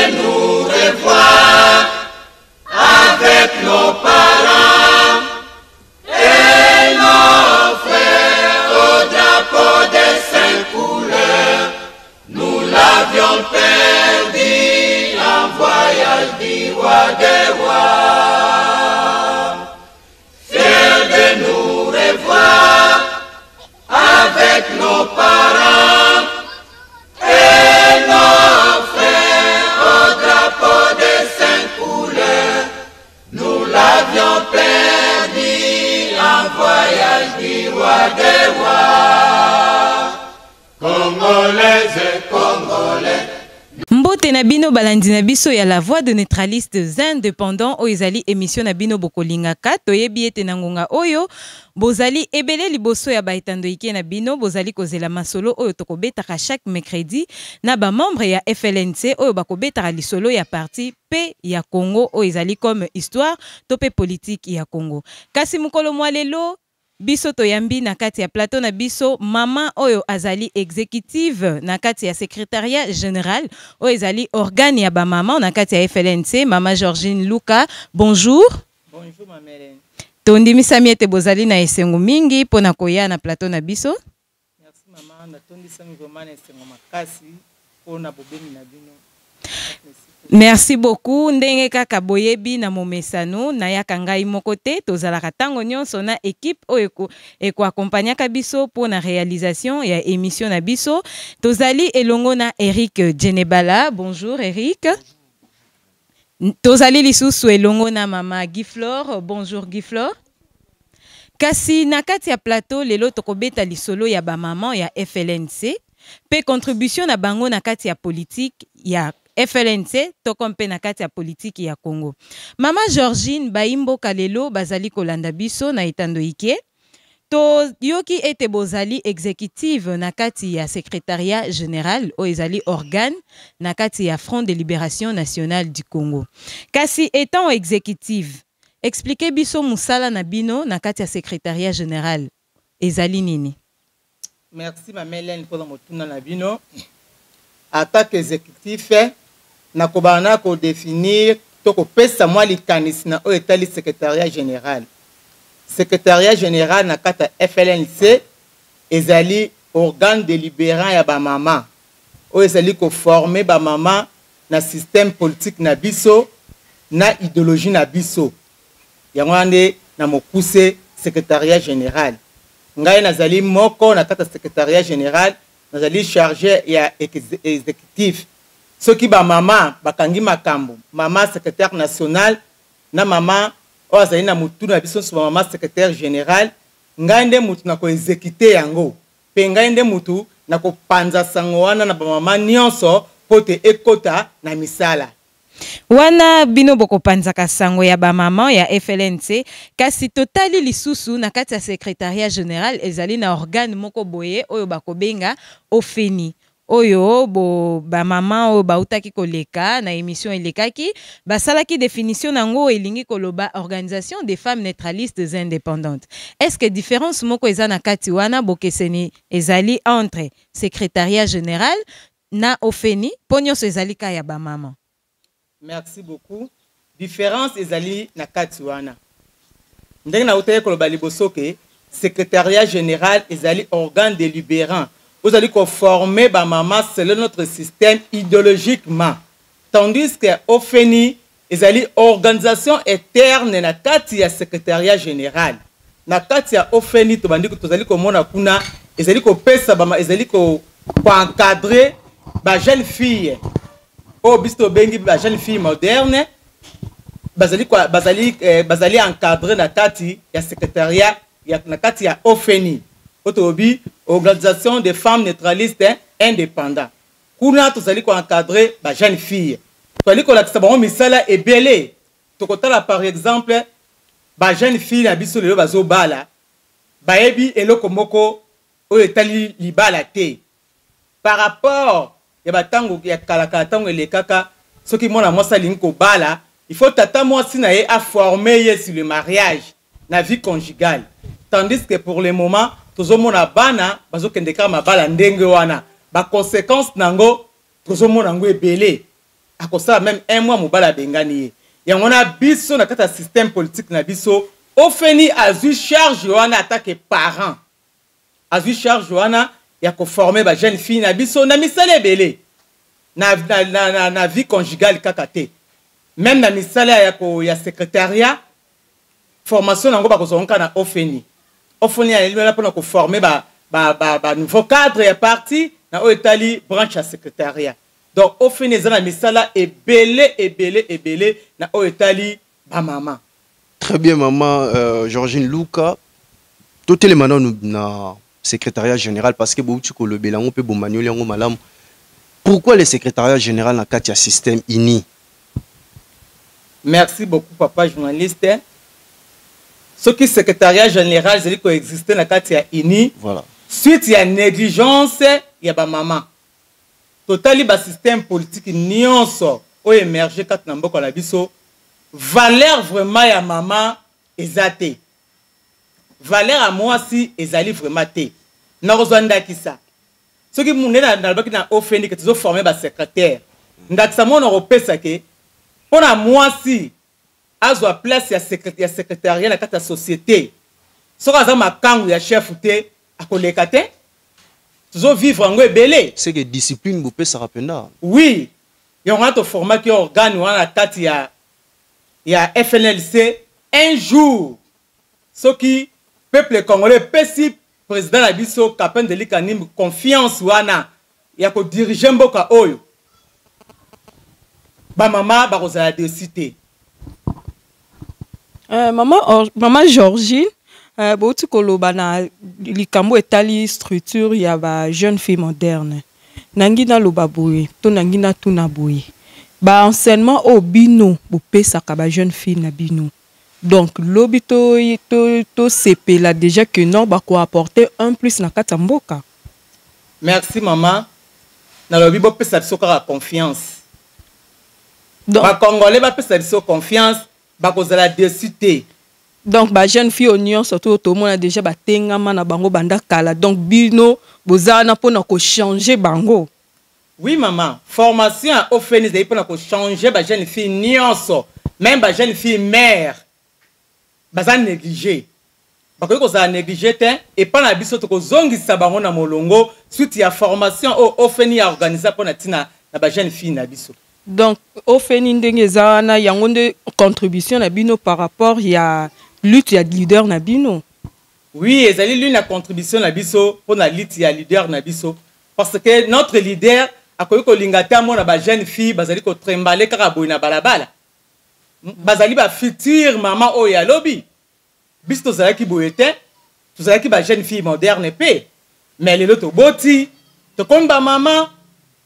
de nous revoir avec nos parents et nos frères au drapeau des 5 couleurs. Nous l'avions perdu en voyage du roi des rois. Fiers de nous revoir avec nos parents et nos frères au drapeau des 5 couleurs. Nous l'avions perdu en voyage du roi des rois. Congolais et Congolais. Mbote na bino balandi na biso ya la voix de neutralistes indépendants o ezali émission na bino bokolingaka toyebi ete na ngonga oyo bozali ebele liboso ya baetando ike na bino bozali kozela masolo oyo tokobetaka chaque mercredi na ba membre ya FLNC oyo bakobetaka lisolo ya parti pe ya Congo oyo ezali comme histoire to pe politique ya Congo. Kasi mukolo mwa lelo biso toyambi na kati ya plateau na biso mama oyo azali exécutive na kati ya secrétariat général oyo ezali organe ya ba mama na kati ya FLNC. Mama Georgine Luka, bonjour. Bonjour ma mère. Tondimisa miete bozali na esengo mingi pona koya na plateau na biso. Merci maman, na tondisa mi vraiment na esengo makasi pona bobemi na bino. Merci beaucoup. Ndenge kaka boyebi na momesano na yaka ngai moko te tozalaka tango nyonso na équipe oyo eko accompagnaka biso pour na réalisation ya émission na biso. Tozali elongo na Eric Djenebala. Bonjour Eric. Tozali lisusu elongo na mama Giflor. Bonjour Giflor. Kasi na kati ya plateau lelo tokobeta lisolo ya ba maman ya FLNC pe contribution na bango na kati ya politique ya FLNC tokompe na kati ya politique ya Congo. Mama Georgine Baimbo Kalelo bazali kolanda biso na etando ike. To yoki ete bozali exécutive na kati ya secrétariat général o ezali organe na kati ya Front de Libération Nationale du Congo. Kasi étant exécutive, expliquez biso musala na bino na kati ya secrétariat général ezali nini? Merci ma Mélène pour motuna na bino. Attaque exécutif na kobana ko définir to ko pesa mwa likanisi na o etali secrétariat général. Secrétariat général na kata FLNC ezali organe délibérant ya ba mama. O ezali ko former ba mama na système politique na biso na idéologie na biso. Yango ande na mokuse secrétariat général. Ngai nazali moko na kata secrétariat général nazali chargé ya exécutif. Ce qui ba mama bakangi makambo mama secrétaire national na mama o azali na mutu na biso so mama secrétaire général ngai nde mutu na ko exécuter yango pe ngai nde mutu na ko panza sango wana na ba mama nyonso pote ekota na misala. Wana bino boko panzaka sango ya ba mama ya FLNC kasi totali lisusu na kati ya secrétariat général ezali na organe moko boye oyo bakobenga ofeni. Oyo bo ba mama oyo bautaki koleka na émission elekaki basalaki définition nango elingi koloba organisation des femmes neutralistes indépendantes. Est-ce que différence moko eza na kati wana bokeseni ezali entre secrétariat général na ofeni ponyoso ezali ka ya ba mama? Merci beaucoup. Différence ezali na kati wana. Ndenge na utaye koloba liboso ke secrétariat général ezali organe délibérant. Vous allez former ba mama selon notre système idéologiquement. Tandis que OFENI ezali organisation interne na kati ya secrétariat général. Na kati ya OFENI to bandi ko tozali ko mona kuna ezali ko pesa ba ezali ko encadrer ba jeune fille. O bisto bengi ba jeune fille moderne bazali encadrer na kati ya secrétariat ya na kati ya OFENI. Otobi organisation des femmes neutralistes indépendantes. Kuna tozali ko encadrer ba jeune fille. Tozali ko lakisa bango misala ebele. Tokotala par exemple ba jeune fille na biso lelo bazo bala. Baebi eloko moko oyo etali libala te. Par rapport ya batango ya kalaka tango elekaka soki mona mwasa linko bala, il faut tata mwasi na ye a former ye sur le mariage na vie conjugale. Tandis que pour le moment tozomona bana bazokendeka mabala ndenge wana ba conséquences nango tozomona ngo ebele akosala même un mois mobala bengani ye yango na biso na kata système politique na biso ofeni azwi charge wana attaque parent azwi charge wana ya ko former ba jeune fille na biso na misala ebele na vie conjugale kaka te même na misala ya secrétariat formation nango bakozonka na ofeni ya lelo pona ko former ba nouveau cadre ya parti na oetali branche ya secrétariat donc ofeni za na misala ebele na oetali ba mama. Très bien maman Georgine Luka tout les maintenant na secrétariat général parce que bouti ko lobela on peut bomanioli ngo malamu. Pourquoi le secrétariat général na katia système ini? Merci beaucoup papa journaliste. Ce qui secrétariat général c'est ko exister na katia ini. Voilà. Suite ya négligence ya ba maman. Totali ba système politique nyonso o émerger kat na mboko la biso. Valeur vraiment ya maman ezate. Valeur à moi si ezali vraiment te. Na kozwanda kisa. Ce qui moun na baki na ofeni que tu former ba secrétaire. Ndakisa mo na repesa ke pona moi si azwa place ya secrétariat na kata société. Soka za makangu ya chef te akoleka te. Tuzo vivre ngo ebele. C'est que discipline vous peut se rappeler. Oui. Yonga to format ki organe wana kati ya FNLC un jour. Ce qui peuple congolais pesi président la biso Capin de Likanim confiance wana ya ko diriger mboka oyo. Ba mama ba kozala de cité. Maman Georgine bauti koloba na likambo etali structure ya ba jeune fille moderne. Nangina loba boye to nangina tuna boye. Ba enseignement au bino bo pesa ka ba jeune fille na bino. Donc l'obito to CP là déjà que non ba ko apporter un plus na katamboka. Merci maman. Na lobi bo pesa biso ka confiance. Donc ba congolais ba pesa biso confiance ba kozala de cité. Donc ba jeune fille union surtout tout le monde a déjà ba tengama na bango banda kala donc bino bozana pona ko changer bango. Oui maman, formation au FENIS de pona ko changer ba jeune fille nyonso, même ba jeune fille mère. Baza négligé. Parce que ça négligé et pas na biso to ko zongisa bango na molongo suite ya formation au FENI a organisé pour na tina na ba jeune fille na biso. Donc au FENI ndenge za na yango de contribution na bino par rapport ya lutte ya leader na bino. Oui, ezali lui na contribution na biso pour na lutte ya leader na biso parce que notre leader akoyi ko lingata mo na ba jeune fille bazali ko trembale kaka boy na balabala. Bazali ba futur maman o ya lobby. Biso tozala ki boyete, tozala ki ba jeune fille moderne pe. Mais les autres boti, to komba maman,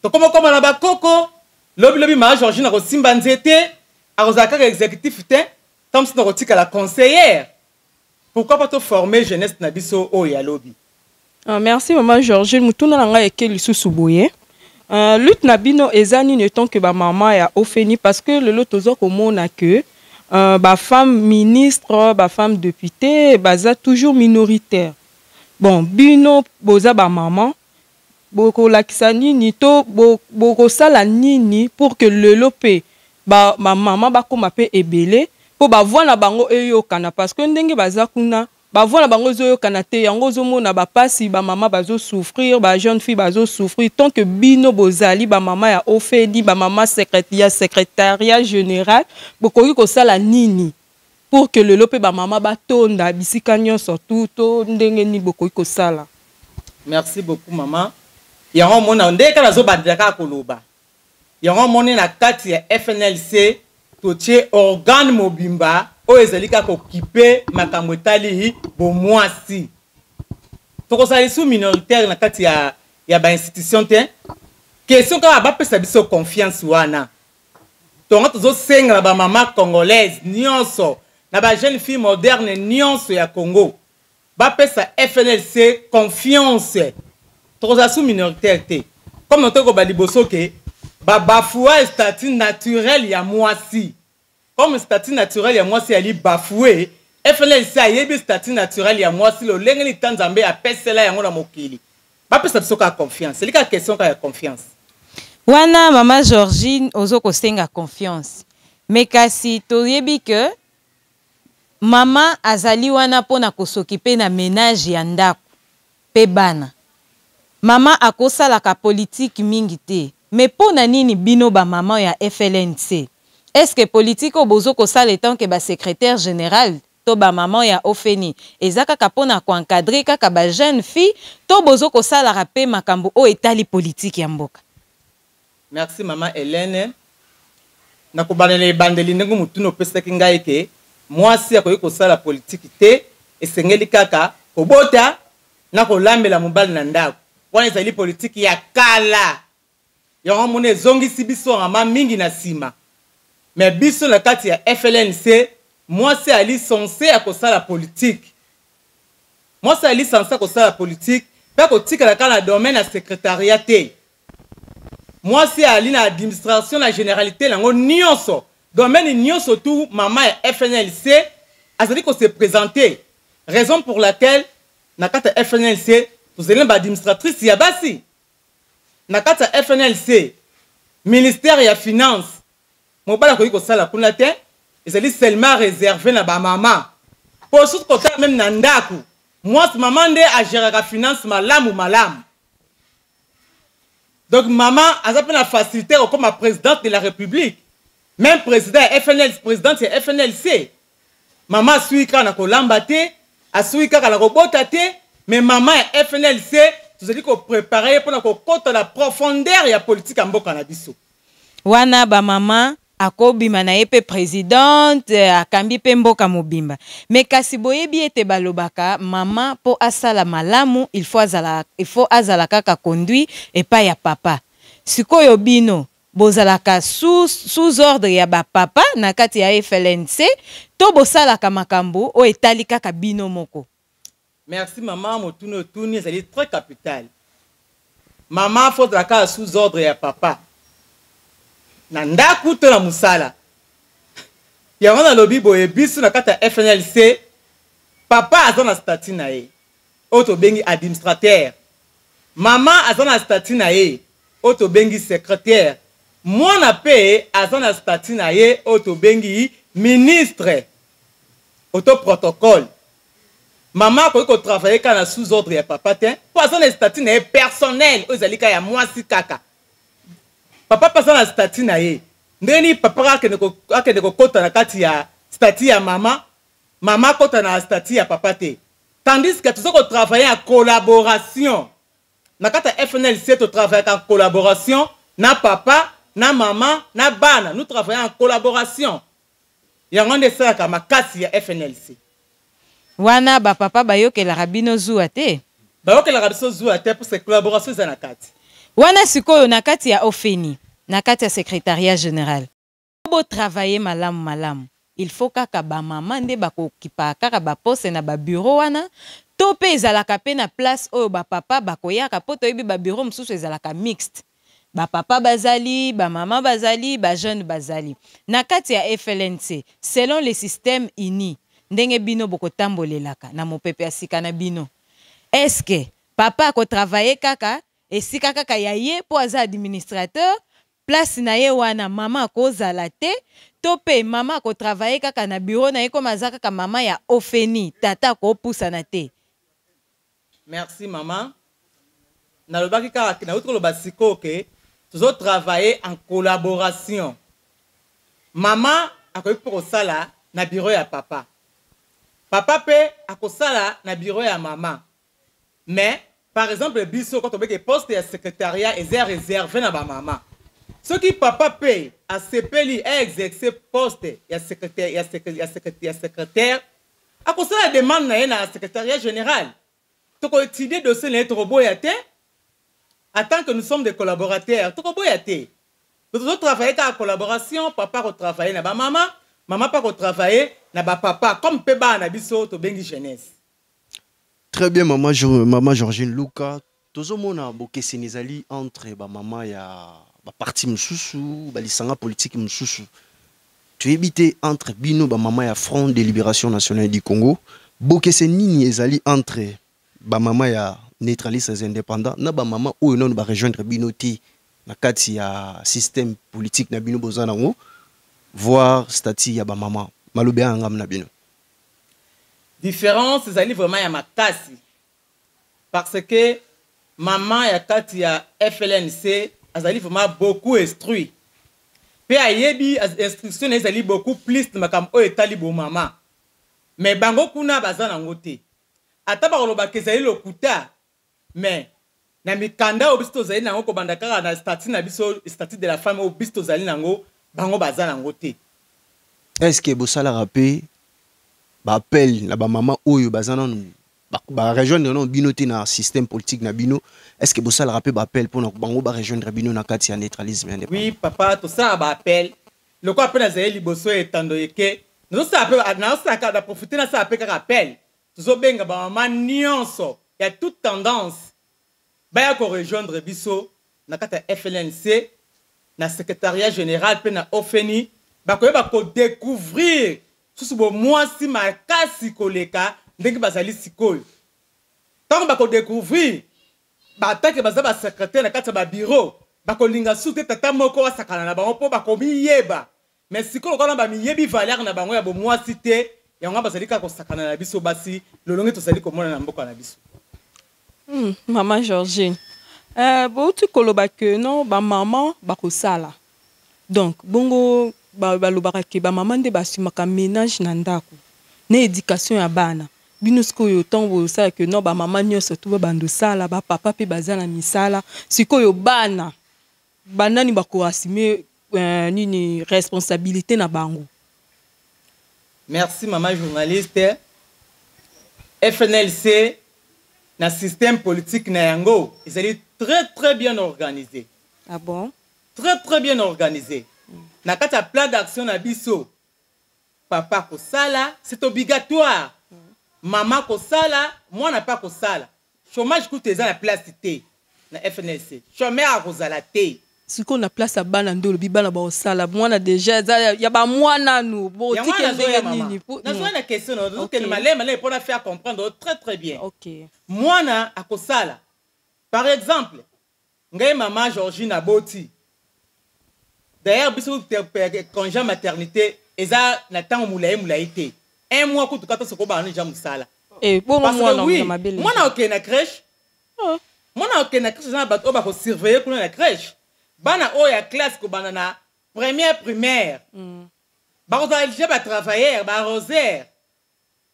to komo na ba koko, lobby ma Georgine ko simba nzete, arozaka exécutif te, comme si no tika la conseillère. Pourquoi pas te former jeunesse na biso o ya lobby? Merci maman Georgine, mutuna nga ekeli susu boye. Lutte nabino ezani ne tant que ba maman ya ofeni parce que le lot tozo komona que ba femme ministre, ba femme députée, baza toujours minoritaire. Bon, bino boza ba maman boko lakisa nini to boko sala nini pour que le lopé ba maman ba koma pe ebele po ba voix na bango eyokana parce que ndenge baza kuna ba voix na bango zoyokana te yango zomona ba pasi ba maman bazo souffrir ba jeune fille bazo souffrir tant que bino bozali ba maman ya ofedi ba maman secrétariat général bokoki ko sala nini pour que le lopé ba maman ba tonda bisika nyonso tout ndenge ni bokoki ko sala. Merci beaucoup maman. Yango mona ndeka nazo bandaka koloba. Yango mona na kati ya FNLC totie organe mobimba o ezalika ko kipe makambo etali bo mwasi. Toko sali sous minoritaire na kati ya ba institution te. Question ka ba pesa biso confiance wana. Tonga tozo senga ba mama congolaise nyonso na ba jeune fille moderne nyonso ya Congo. Ba pesa FNLC confiance. Toko sous minoritaire te. Comme on toko ba liboso ke ba bafoua statut naturel ya mwasi. Comme statut naturel ya mwasi ali bafoué, FNLC a yebi statut naturel ya mwasi lo lengeli tanzambe a pesela yango na mokili. Ba pesa biso ka confiance. C'est la question ka ya confiance. wana mama Georgine ozo kosenga confiance mais kasi toyebi que mama azali wana pona kosokipe na ménage ya ndako pe bana mama akosalaka politique mingi te mais pona nini bino ba mama ya FLNC est-ce que politique obozo kosala etant que ba secrétaire général to ba maman ya ofeni ezaka kapona ko encadrer kaka ba jeune fille to bozo kosala rapé makambo o etali politique ya mboka. Merci maman Hélène. Nakobanele bandeli ndenge mutuno pesaki ngai ke mwasi akoyi kosala politique te esengeli kaka kobota na kolambela mobali na ndako wana ezali politique ya kala yango mona ezongisi biso ngama mingi na sima mais biso na kati ya FLNC mwasi ali censé akosala politique mwasi ali censé akosala politique pe kotikala kaka na domaine ya secrétariat te mwasi ali na administration na généralité nango nyonso domaine nyonso tout mama ya FNLC azali ko se présenter raison pour laquelle na kata FNLC tozali ba administratrice ya basi na kata FNLC ministère ya finance mobala ko sala kuna te ezali seulement réservé na ba mama pour tout côté même na ndaku mwasi mama nde a gérer la finance malamu malamu. Donc maman a la facilité comme présidente de la République. Même président FNL, présidente de FNLC. Maman suit quand on a l'ambaté, a suit quand on a roboté, mais maman FNLC, vous avez préparé pour qu'on la profondeur de la politique en Bokanabiso. Wana ba maman akobima na yepe présidente akambi pe mboka mobimba mais kasi boyebi ete balobaka mama po asala malamu il faut azala kaka conduit et pas ya papa sikoyo bino bozalaka sous ordre ya ba papa na kati ya FLNC to bosalaka makambo o etali kaka bino moko. Merci maman motuno tuni c'est très capital. Maman faut la sous ordre ya papa na ndaku to na musala ya wana lobi boye biso na kata FNLC papa azana statut na ye oto bengi administrateur mama azana statut na ye oto bengi secrétaire mwana pe azana statut na ye oto bengi ministre auto protocole mama ko travailler kana sous ordre ya papa te po azana statut na ye personnel ozalika ya mwasi kaka papa passe na statut na ye ndeni papa akende ko kota na kati ya statut ya mama mama kota na statut ya papa te tandis que tous ko travailler en collaboration na kata FNLC to travailler en collaboration na papa na mama na bana nous travaillons en collaboration yango nde sala ka makasi ya FNLC wana ba papa bayokela rabino zuwa te bayokela rabino zuwa te pour cette collaboration za na kati wana sikoyo na kati ya ofeni na kati ya secrétariat général bo travailler malamu il faut kaka ba mama nde bakokipa kaka ba poste na ba bureau wana to pe ezalaka pe na place oyo ba papa bakoyaka po toyebi ba bureau mosusu ezalaka mixte ba papa bazali ba mama bazali ba jeune bazali na kati ya FLNC selon le système ini ndenge bino bokotambolelaka na mopepe ya sika na bino est-ce que papa ko travailler kaka esika kaka ya ye po aza administrateur place na ye wana mama ko zala te to pe mama ko travailler kaka na bureau na ye comme aza kaka mama ya ofeni tata ko pusana te. Merci maman. Na lobaki kaka na outro lobasiko ke toujours travailler en collaboration. Maman akoyi pour sala na bureau ya papa. Papa pe akosala na bureau ya maman. Mais par exemple, biso quand on met des postes de secrétariat est réservé na ba maman. Ce qui papa paye à CPLI a exercé poste ya secrétaire a cause la demande na secrétariat général. To ko étudier dossier na to boyate en tant que nous sommes des collaborateurs, to ko boyate. Nous travailler en collaboration, papa ko travailler na ba maman, maman pas ko travailler na ba papa comme pe ba na biso to bengi jeunesse. Très bien, maman Georgine Luka. Tozo mona boke senizali entre ba maman ya ba parti msusu, ba lisanga politique msusu. Tu habité entre bino ba maman ya Front de Libération Nationale du Congo. Boke senini ezali entre ba maman ya neutralistes indépendants na ba maman ou non ba rejoindre bino ti. na kati ya système politique na bino boza nango voir statut ya ba maman malobe ngam na bino. Différence ezali vraiment ya makasi parce que maman ya kati ya FLNC azali vraiment beaucoup instruit. Pe ayebi instruction ezali beaucoup plus de makambo oyo etali bo mama. Mais bango kuna baza nango te. Ata bakoloba kezali lokuta mais na mikanda oyo biso tozali nango kobanda kaka na statut na biso statut de la femme oyo biso tozali nango bango baza nango te. Est-ce que bosala rappel ba appel na ba maman oyo baza nan ba rejoindre non bino te na système politique na bino? Est-ce que bosala rappel ba appel pour na bango ba rejoindre bino na kati ya neutralisme indépendant? Oui papa to ça ba appel le ko appel azali liboso etando yeke nous ça appel na ça ka da profiter na ça appel ka appel tuzo benga ba maman nyonso ya toute tendance ba ya ko rejoindre biso na kati ya FLNC na secrétariat général pe na OFENI ba ko découvrir susu bo mwasi makasi koleka ndenge bazali sikoyo tant ba ko découvrir ba attaque baza ba secrétaire na kati ya ba bureau ba ko linga sute tata moko wa sakana na bango po ba ko miyeba mais sikoyo ko na ba miyebi valeur na bango ya bo mwasi te yango bazali ka ko sakana na biso basi lolonge tozali komona na mboka na biso. Maman Georgine bo tu koloba que non ba maman ba ko sala donc bongo balobaka ke ba maman nde basimaka ménage na ndako na éducation ya bana bino sikoyo ntango bosala ke non ba maman nyonso tu babando sala ba papa pe baza na misala sikoyo bana banani bakoassume nini responsabilité na bango. Merci maman journaliste. FNLC na système politique na yango ezali très bien organisé. Ah bon? Très bien organisé. Na kati ya plan d'action na biso papa ko sala c'est obligatoire. Maman ko sala mwana pa ko sala. Chômage coûte eza na place te na FNLC. Chômeur akozala te. Siko na place bana ndolo bibana ba osala mwana déjà ya ba mwana nu bo tikende nini pour na zona question donc que malema là pour faire comprendre très bien. OK. Mwana akosala. Par exemple, ngai maman Georgine aboti. D'ailleurs, biso congé maternité eza na temps moulaye te. Un mois ko tukata soko ba nja musala. Bon mwana oui, na mabele. mwana ok na crèche. Mwana ok na crèche na bato ba ko surveiller kuna na crèche. Bana o ya classe ko bana na première primaire. Ba ko za ba travailler ba rosaire.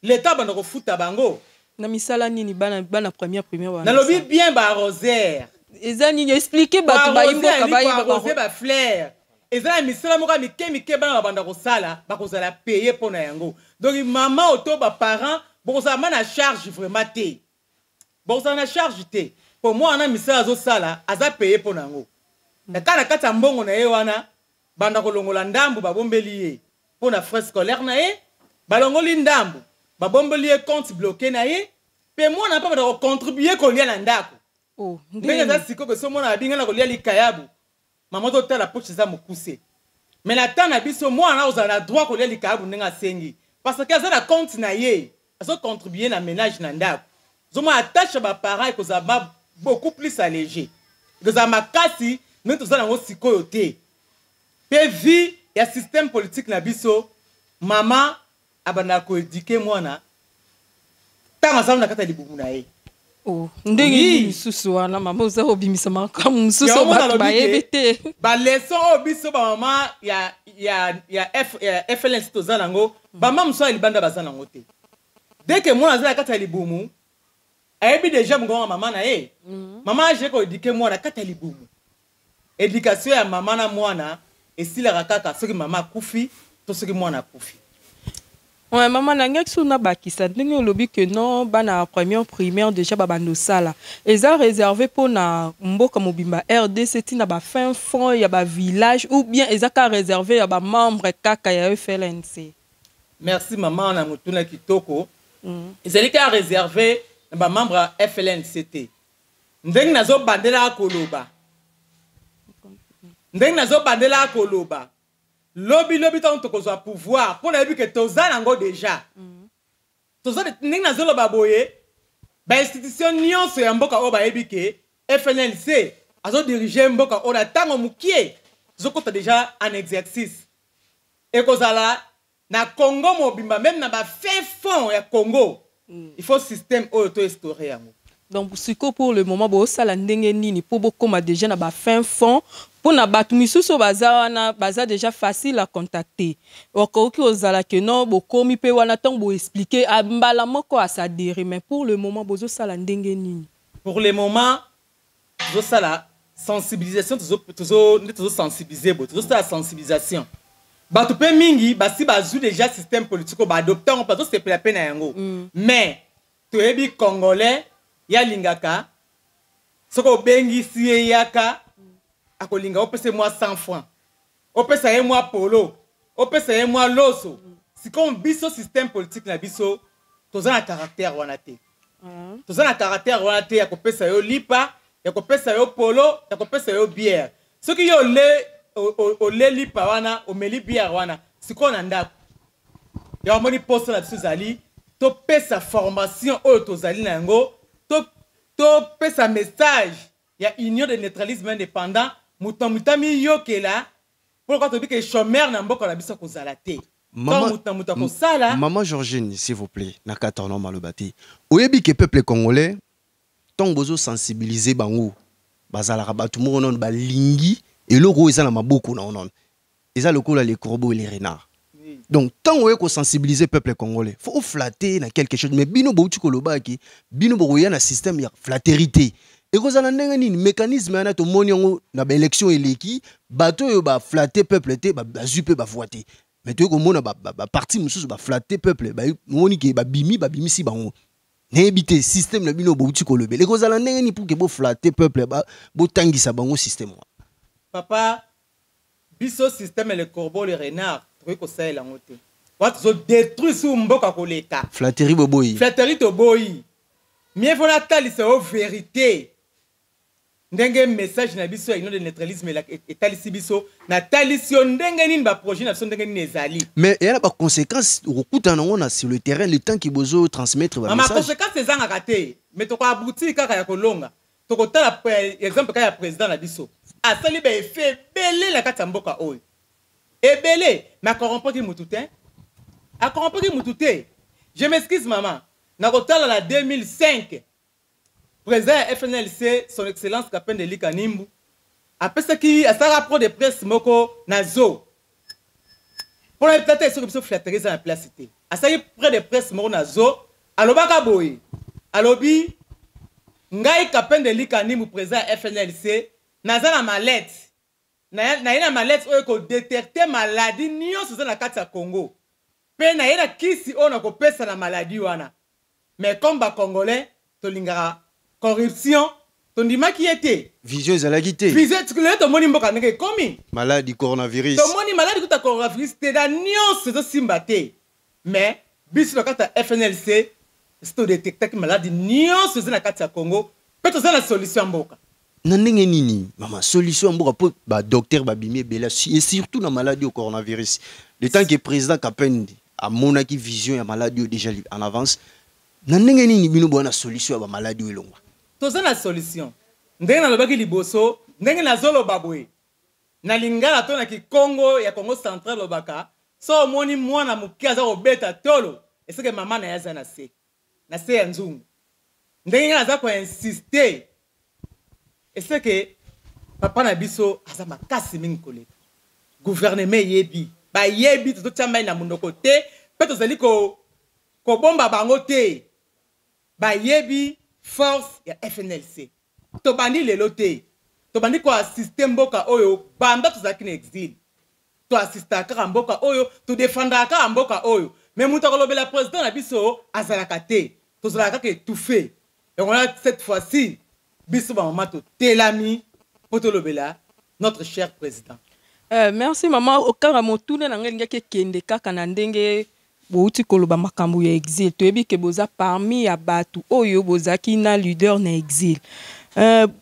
L'état bana ko futa bango. Na misala nini bana première primaire. Na lobi bien ba rosaire. Eza nini expliquer bato ba imboka ba rosaire ba fleur. Eza misala moka mike bana banda ko sala ba ko za la payer pour na yango. Donc maman auto ba parents bo za mana charge vraiment té. Bo za na charge té. Pour moi na misala zo sala aza payer pour na yango. Na kana kata mbongo na ye wana banda ko longola ndambu ba bombeli ye pour na frais scolaire na ye ba longoli ndambu ba bombeli ye compte bloqué na ye pe moi na pa ba ko contribuer ko lia na ndako. Oh, ndenge za siko ke so mona abinga na ko lia likayabu. Maman to tala poche za mokuse. Mais la temps na biso moi na ozala droit ko lia likayabu ndenga sengi parce que ça na compte na ye aso contribuer na ménage na ndako. Zoma attache ba parents ko za beaucoup plus allégé. Que za makasi nous tous allons aussi côté. Pe vie ya système politique na biso maman abana ko éduquer mwana. Tanga samu na kata libumu na ye. Oh, ndenge misusu wana mama uza obimisa makamu misusu bato bayebete. Ba leçon obiso ba mama ya FLNC to zanango, ba mama mso libanda bazana ngote. Dès que mwana za kata libumu, ayebi déjà mgonga mama na ye. Mama je ko éduquer mwana kata libumu. Éducation ya mama na mwana esila kaka soki mama kufi to soki mwana kufi. Ouais, maman na ngek suna bakisa ndenge olobi que non bana première primaire déjà babando sala. Eza réservé pour na mboka mobimba RDC tina ba fin fond ya ba village ou bien eza ka réservé ya ba membre kaka ya FLNC. Merci maman na mutuna kitoko. Ezali ka réservé na ba membre FLNCT. Ndenge nazo bandela koloba. Ndenge nazo bandela koloba. Lobby tant que soit pouvoir pour la vie que toza nango déjà. Toza ndenge nazo loba boye ba institution nyonso ya mboka o ba ebike FNLC azo diriger mboka on attend mukie zokota déjà en exercice et kozala na Congo mobimba même na ba fin fond ya Congo il faut système auto instauré yango. Donc pour le moment bo sala ndenge nini pour bokoma déjà na ba fin fond pour na batu misusu baza déjà facile à contacter okoki ozala que non bokomi pe wana tant bo expliquer mbala moko asadere mais pour le moment bozo sala ndenge nini. Pour le moment bozo sala sensibilisation toujours sensibiliser bozo sala sensibilisation batu pe mingi basi bazu déjà système politique ba adopter on pas se la peine yango mais toyebi congolais ya lingaka soko bengi si yaka akolinga opese moi 100 francs opesa ye moi polo opesa ye moi loso si comme biso système politique na biso toza na caractère wana te toza na caractère wana te ya kopesa yo lipa ya kopesa yo polo ya kopesa yo bière soki yo le lipa wana omeli bière wana siko na ndako ya moni poste na biso zali to pesa formation oyo tozali na yango to pesa message ya union de neutralisme indépendant mutamutami yokela pour quand on dit que chômeur na mboka na biso kozala te Maman Georgine, s'il vous plaît, na katorno malobati. Oyebi ke peuple congolais tant bozo sensibiliser bango bazala rabatu mo non ba lingi et loko eza na maboko na onon. Eza lokola les corbeaux et les renards. Donc tant oye ko sensibiliser peuple congolais, faut flatter na quelque chose mais bino bo tukoloba ki bino bo ya na système ya flatérité. Et vous avez un mécanisme na to moni na ba élection eleki bato yo ba flatter peuple te ba zupe ba voiter. Mais tu comme ba parti mususu ba flatter peuple ba moni ke ba bimi si bango. N'ébité système na bino bo tukolobe. Les vous avez un pour que bo flatter peuple ba bo tangisa bango système. Papa biso système le corbeau le renard truc ko ça la ngote. Wat zo détruire sou mboka koleka. Flatterie boboyi. Flatterie to boyi. Mieux vaut la tali c'est au vérité. Ndenge message na biso ino de neutralisme la etalisi biso na talisio ndenge nini ba projet na biso ndenge nini ezali. Mais il y a pas conséquences okuta na ngona sur le terrain le temps qui bozo transmettre ba message. Ma conséquence ezanga kate mais to ko abouti kaka ya kolonga. To ko tala exemple ka ya président na biso. Asali ba effet belé la kata mboka oyo. Ebelé mais corrompre ki mututé. A corrompre ki mututé. Je m'excuse maman. Na ko tala la 2005. Président FNLC, son excellence Kapende de Likanimbu, après ce qui a sa rapport de presse moko nazo. Pour la peut-être sur le flatterie dans la place cité. A sa près de presse moko nazo, alobaka boy. Alobi ngai Kapende de Likanimbu président FNLC, naza na mallette. Na ina mallette oyo ko détecter maladie nyonso za na kati ya Congo. Pe na ina kisi ona ko pesa na maladie wana. Mais comme ba congolais to lingara corruption, ton dima qui était. Vision ezalagité. Vision tu connais ton moni mboka neke komi. Maladie coronavirus. Ton moni maladie kuta coronavirus te da nyonso zo simbate. Mais biso na kata FNLC, c'est to détecter que maladie nyonso zo na kata Congo, peut to za na solution mboka. Na ndenge nini mama solution mboka po ba docteur ba bimé bela et surtout na maladie au coronavirus. Le temps que président Kapendi a monaki vision ya maladie déjà en avance. Na ndenge nini bino bona solution ya ba maladie elongwa. Toza na solution. Ndenge na lobaki liboso, ndenge na zolo babwe. Na lingala to na ki Congo ya Congo central lobaka, so moni mwana mukia za obeta tolo, eseke mama na yaza na se. Na se ya nzungu. Ndenge na za ko insister. Eseke papa na biso aza makasi mingi koleka. Gouvernement yebi, ba yebi to tamba na munoko te, peto zali ko bomba bango te. Ba yebi force ya FNLC. To bandi lelo te. To bandi ko assister mboka oyo banda to zaki na exil. To assister ka mboka oyo, to défendre ka mboka oyo. Mais muta ko lobela président na biso azalaka te. To zalaka ke tout fait. Et on a cette fois-ci biso ba mama to telami poto lobela notre cher président. Merci maman okara motuna na ngenga ke kende kaka na ndenge bouti koloba makambo ya exil toyebi ke boza parmi ya batu oyo bozaki na leader na exil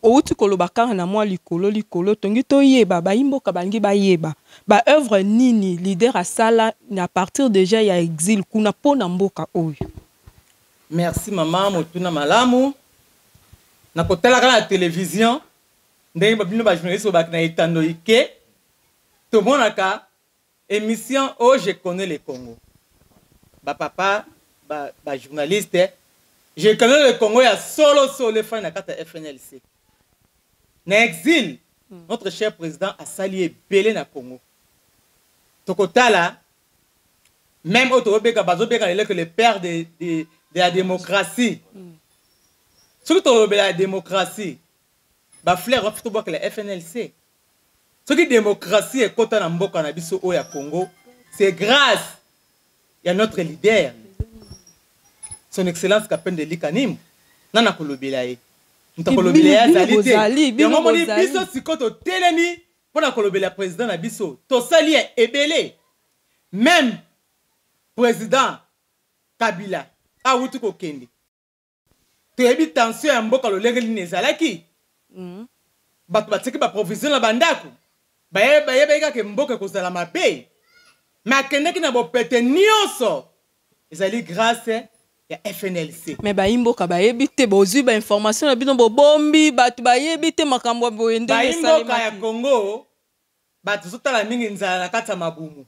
outi koloba kaka na mwa likolo tongi toyeba bayimboka bangi bayeba ba œuvre nini leader asala na partir déjà ya exil kuna pona mboka oyo. Merci maman motuna malamu na kotala na télévision ndenge babino ba journaliste ba na etando ike to monaka émission oh je connais le Congo ba papa ba journaliste je connais le Congo ya solo les fans na kata FNLC na exil notre cher président a sali belé na Congo tokotala même autobeka bazobeka que le père de la démocratie surtout la démocratie ba frère va plutôt que la FNLC ce qui démocratie est kota na mboka na biso o ya Congo c'est grâce à notre leader son excellence Kapende Likanim nana kolobela ye ntakolobela zalité et on moni biso sikoto telemi pona kolobela président na biso to sali ebele même président Kabila a wutu ko kende to yebi tension ya mboka lolenge li nezalaki bato batiki ba provision na bandako bayeba ke mboka kozala mabe makende ki na bopete nyonso ezali grâce ya FNLC mais baimboka bayebi te bozwi ba information na bino bombi bato bayebi te makambo boyende baimboka ya Congo bato zotala mingi nzala na kati ya mabumu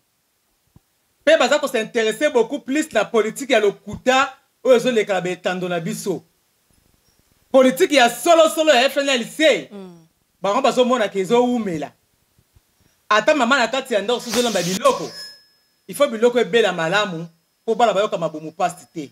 pe baza ko s'intéresser beaucoup plus la politique ya lokuta oyo ezoleka betando na biso politique ya solo ya FNLC bango bazomona ke ezoumela ata mama na kati ya ndako sozolamba biloko il faut biloko ebela malamu po bala bayoka mabumu pasti te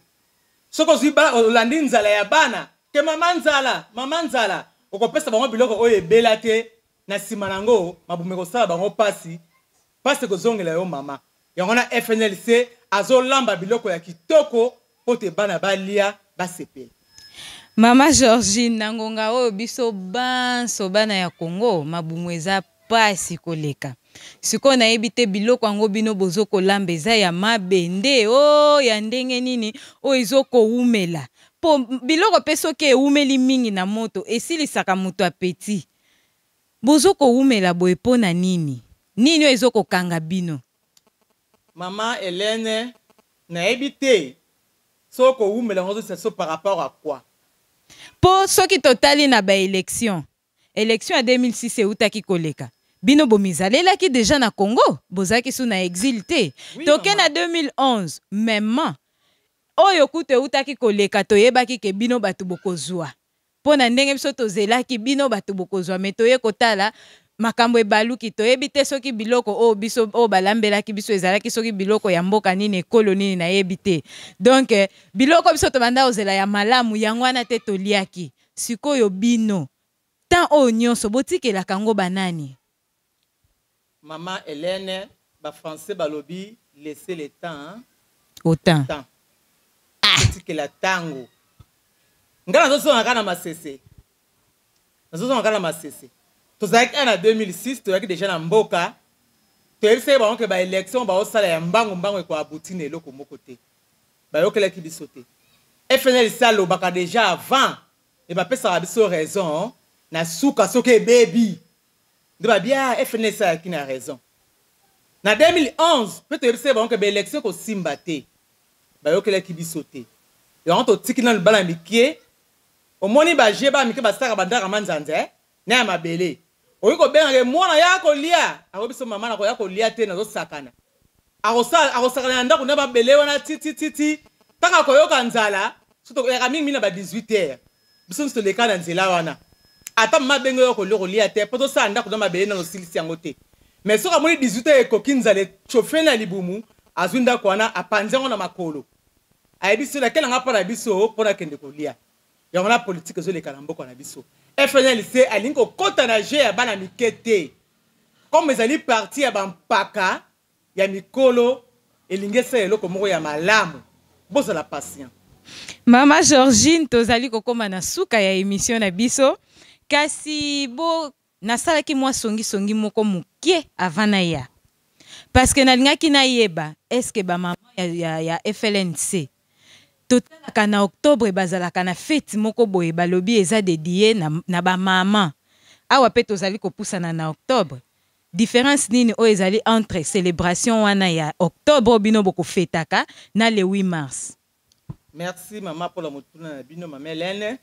soko ziba olandi nzala ya bana ke mama nzala okopesa bango biloko oyo ebela te na sima nango mabumu ekosala bango pasi kozongela yo mama yango na FNLC azolamba biloko ya kitoko po te bana balia basepela. Mama Georgine nangonga oyo biso banso bana ya Congo mabumu eza pasi koleka siko na ebite biloko yango bino bozo kolamba eza ya mabende o ya ndenge nini o ezoko umela po biloko pe soki eumeli mingi na moto esilisaka moto apeti bozo ko umela boye pona nini ezoko kanga bino. Mama Hélène na ebite soko umela ngozo c'est par rapport à quoi po soki totali na ba élection ya 2006 eutaki koleka bino bomizalelaki déjà na Congo bozaki sous na exil te toke na 2011 même oyo kute eutaki koleka toyebaki ke bino bato bokozwa po na ndenge biso tozelaki bino bato bokozwa me toye kotala makambo ebaluki toyebi te soki biloko o biso o balambelaki biso ezalaki soki biloko ya mboka nini ekolo nini nayebi te donc biloko biso tobanda ozela ya malamu yango wana te toliaki sikoyo bino tan oyo nyonso botikelaka ngo banani. Maman Hélène ba français balobi laisser le temps autant botikela tango ngana zosonga kana masese tozalaki en 2006 toyaki déjà na mboka toyebisaki bango ke ba élection baosala ya mbango ekoabuti na eloko moko te bayokelaki biso te FNLC alobaka déjà avant e bapesaka biso raison na suka soki ebebi nde babia FNLC ayaki na raison na 2011 mpe toyebisaki bango ke baélection kosimba te bayokelaki biso te yango totiki na libala mikie omoni baje bamike basalaka bandaka manzanza na ya mabele oyi kobengaka mwana ya kolia akobiso mama na koya kolia te nazosakana akosakana na ndako na babele wana titititi taka koyoka nzala sotokoyaka mingi na ba 18h biso nso toleka na nzela wana ata mama benge yo kolia te po tosala ndako na mabele na losilisi yango te mais soki amoni 18h ekoki nzala echofe na libumu azwi ndako wana apanzi yango na makolo ayebi so lakelanga mpo na biso mpo na kende kolia yango na politike ezoleka na mboka na biso FNLC alingi kokota na jeu ya bana mike te comme ezali parti ya bampaka ya mikolo elingi esala eloko moko ya malamu bozala patient. Mama Georgine tozali kokoma na suka ya émission na biso kasi bo nasalaki mwa songi moko mokie avant na ya parce que nalingaki nayeba est-ce que ba mama ya FLNC totalaka na octobre bazalaka na fête moko boye balobi eza dédié na ba mama awa pe tozali kopusana na octobre différence nini o ezali entre célébration wana ya octobre bino boko fetaka na le 8 mars. Merci maman pour la motuna na bino mama Hélène.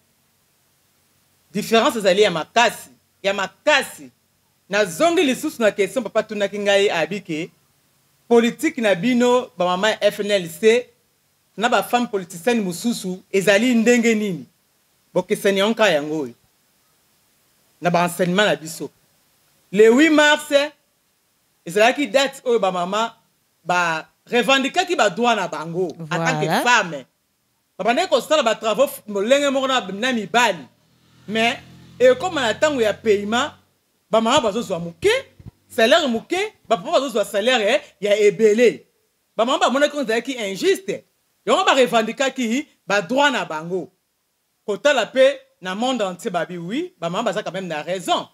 Différence ezali ya makasi ya makasi nazongi lisusu na question papa tunaki ngai abike politique na bino ba mama FNLC na ba femme politicienne mususu ezali ndenge nini bokesani onka yango na ba enseignement na biso le 8 mars ezalaki date oyo ba mama ba revendiquer ki ba droit na bango en tant que femme ba bande ko sala ba travaux molenge moko na mibali mais et comme na tango ya paiement ba mama bazozwa muke salaire muke ba papa bazozwa salaire ya ebele ba mama ba mona ko ezalaki injuste yo ba revendiquer ki ba droit na bango kota la paix na monde entier babi oui ba mama baza quand même na raison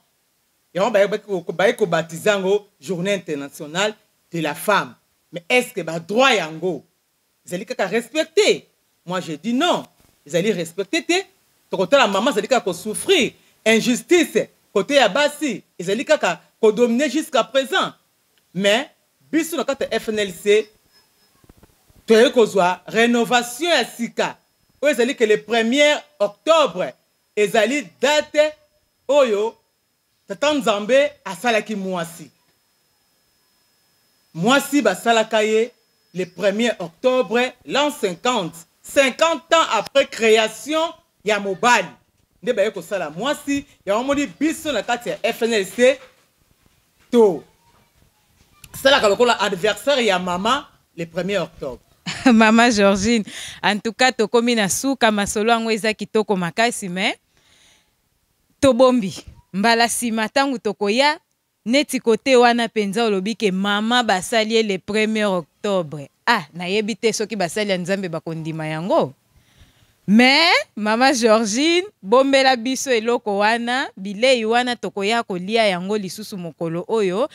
et on ba ko baptisango journée internationale de la femme mais est-ce que ba droit yango zali kaka respecter moi je dis non zali respecter te to kota la maman zali kaka ko souffrir injustice côté ya basi zali kaka ko dominer jusqu'à présent mais biso na kata FNLC to kozwa rénovation ya sika oyo ezali que le 1er octobre ezali date oyo tata Nzambe asalaki mwasi basalaka ye le 1er octobre l'an 50 ans après création ya mobali nde baye kosala mwasi ya omoni biso na kati ya FNLC to salaka lokola anniversaire ya mama le 1er octobre. Mama Georgine, en tout cas, to komi na suka masolo yango eza kitoko makasi mais to bombi mbala sima tangu tokoya neti kote wana penza olobi ke mama basali le 1er octobre. Ah, nayebi te soki basali ya Nzambe bakondima yango. Mais Mama Georgine bombela biso eloko wana bilei wana tokoya kolia yango lisusu mokolo oyo.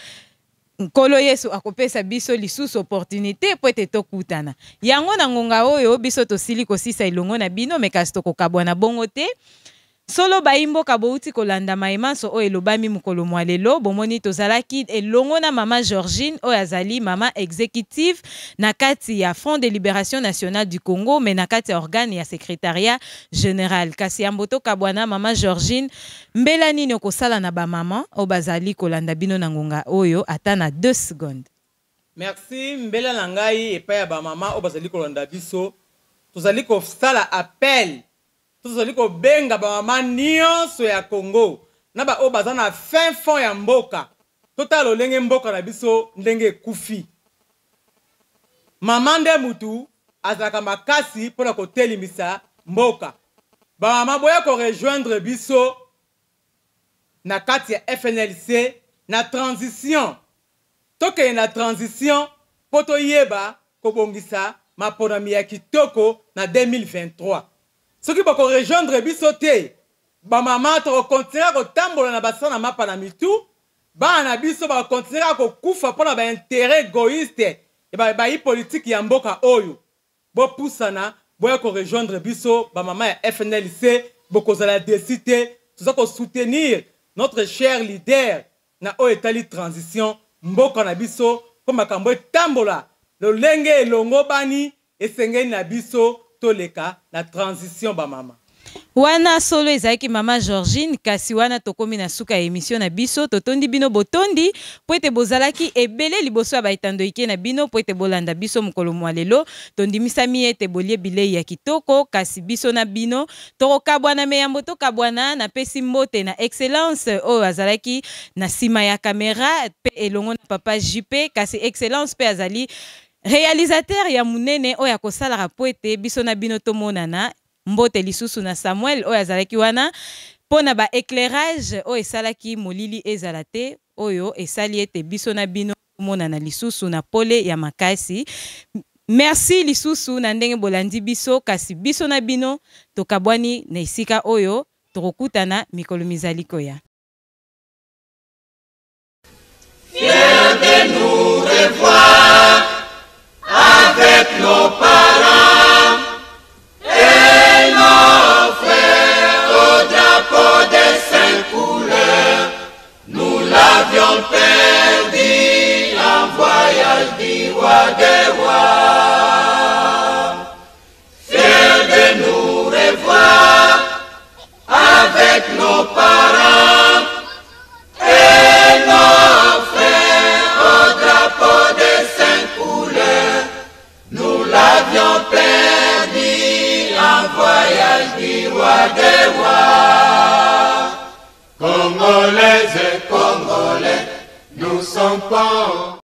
Nkolo Yesu akopesa biso lisusu opportunité po ete tokutana. Yango na ngonga oyo biso tosili kosisa ilongo na bino mekasi tokokabwana bongo te. Solo baimbo kabouti kolanda maimanso o elobami mukolo mwalelo bomoni tozalaki elongo na Mama Georgine o azali mama exécutive na kati ya Front de Libération Nationale du Congo mais na kati ya organe ya secrétariat général kasi ya mboto kabwana Mama Georgine mbela nini okosala na ba mama o bazali kolanda bino na ngonga oyo ata na 2 secondes. Merci mbela na ngai epa ya ba mama o bazali kolanda biso tozali kosala appel tozali ko benga ba mama nyonso ya Congo na ba o baza na fin fond ya mboka totalo lenge mboka na biso ndenge kufi mama nde mutu azaka makasi pona ko telimisa mboka ba mama boya ko rejoindre biso na kati ya FNLC na transition toke na transition poto yeba ko bongisa maponami ya kitoko na 2023. Ce qui va rejoindre biso te ba mama to continuer ko tambola na basana mapa na mitu ba na biso ba continuer ko kufa pona ba intérêt égoïste et ba politique ya mboka oyo bo pusana boya ko rejoindre biso ba mama ya FNLC boko zala décider tout ko soutenir notre cher leader na o etali transition mboka na biso ko makambo tambola lo lenge elongo bani esengeni na biso toleka la transition ba mama. Wana solo ezaki Mama Georgine kasi wana tokomi na suka émission na biso totondi bino botondi po ete bozalaki ebele liboso ya baitando ike na bino po ete bolanda biso mokolo mwalelo tondimisa ete bolie bilei ya kitoko kasi biso na bino tokokabwana meyambo tokabwana na pesi mbote na excellence oyo azalaki na sima ya kamera pe elongo na papa JP kasi excellence pe azali réalisateur ya munene oyo akosalaka po ete biso na bino tomonana mbote lisusu na Samuel oyo azalaki wana pona ba éclairage oyo esalaki molili ezala te oyo esali ete biso na bino tomonana lisusu na pole ya makasi. Merci lisusu na ndenge bolandi biso kasi biso na bino tokabwani na esika oyo tokokutana mikolo mizali koya. Fiers de nous revoir avec nos parents et nos frères au drapeau des 5 couleurs. Nous l'avions perdu en voyage du roi des rois. Fiers de nous revoir avec nos parents du roi des rois. Congolaises et Congolais, nous sommes pas